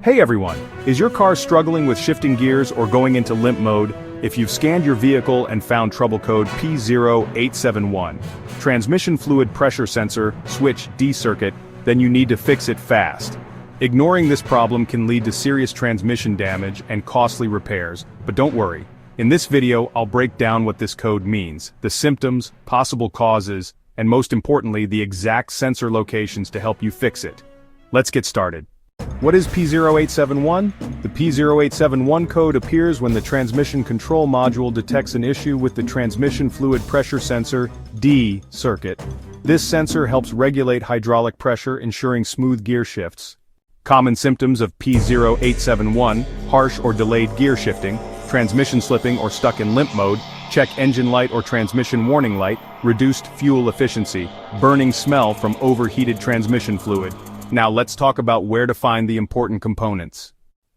Hey everyone, is your car struggling with shifting gears or going into limp mode? If you've scanned your vehicle and found trouble code P0871, transmission fluid pressure sensor, switch D circuit, then you need to fix it fast. Ignoring this problem can lead to serious transmission damage and costly repairs, but don't worry. In this video, I'll break down what this code means, the symptoms, possible causes, and most importantly, the exact sensor locations to help you fix it. Let's get started. What is P0871? The P0871 code appears when the transmission control module detects an issue with the transmission fluid pressure sensor, D circuit. This sensor helps regulate hydraulic pressure, ensuring smooth gear shifts. Common symptoms of P0871, harsh or delayed gear shifting, transmission slipping or stuck in limp mode, check engine light or transmission warning light, reduced fuel efficiency, burning smell from overheated transmission fluid. Now let's talk about where to find the important components.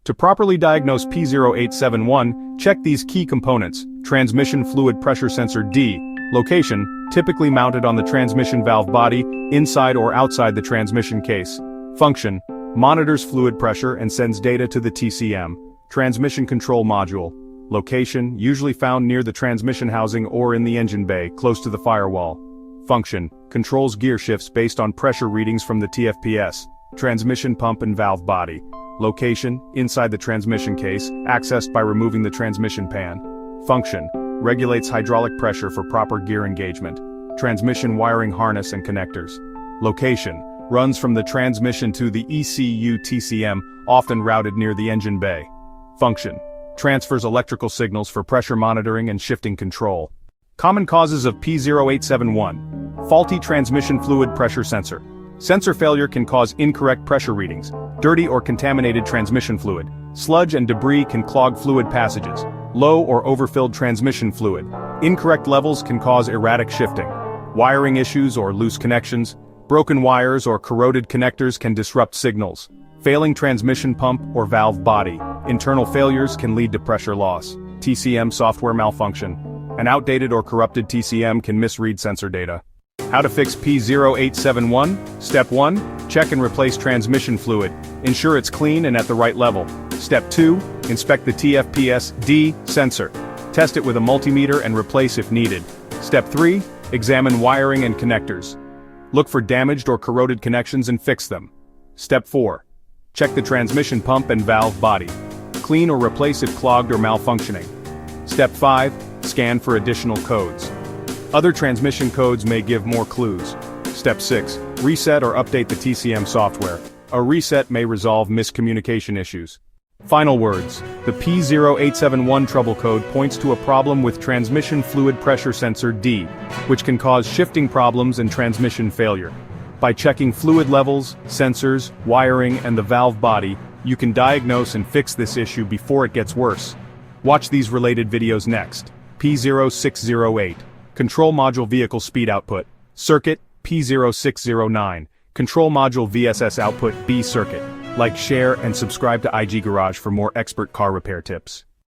To properly diagnose P0871, check these key components. Transmission fluid pressure sensor D. Location, typically mounted on the transmission valve body, inside or outside the transmission case. Function, monitors fluid pressure and sends data to the TCM. Transmission control module. Location, usually found near the transmission housing or in the engine bay, close to the firewall. Function, controls gear shifts based on pressure readings from the TFPS, transmission pump and valve body. Location, inside the transmission case, accessed by removing the transmission pan. Function, regulates hydraulic pressure for proper gear engagement. Transmission wiring harness and connectors. Location, runs from the transmission to the ECU TCM, often routed near the engine bay. Function, transfers electrical signals for pressure monitoring and shifting control. Common causes of P0871. Faulty transmission fluid pressure sensor. Sensor failure can cause incorrect pressure readings, dirty or contaminated transmission fluid. Sludge and debris can clog fluid passages. Low or overfilled transmission fluid. Incorrect levels can cause erratic shifting. Wiring issues or loose connections. Broken wires or corroded connectors can disrupt signals. Failing transmission pump or valve body. Internal failures can lead to pressure loss. TCM software malfunction. An outdated or corrupted TCM can misread sensor data. How to fix P0871? Step 1. Check and replace transmission fluid. Ensure it's clean and at the right level. Step 2. Inspect the TFPS D sensor. Test it with a multimeter and replace if needed. Step 3. Examine wiring and connectors. Look for damaged or corroded connections and fix them. Step 4. Check the transmission pump and valve body. Clean or replace it clogged or malfunctioning. Step 5. Scan for additional codes. Other transmission codes may give more clues. Step 6. Reset or update the TCM software. A reset may resolve miscommunication issues. Final words. The P0871 trouble code points to a problem with transmission fluid pressure sensor D, which can cause shifting problems and transmission failure. By checking fluid levels, sensors, wiring, and the valve body, you can diagnose and fix this issue before it gets worse. Watch these related videos next. P0608. Control Module Vehicle Speed Output. Circuit, P0609. Control Module VSS Output B Circuit. Like, share, and subscribe to IG Garage for more expert car repair tips.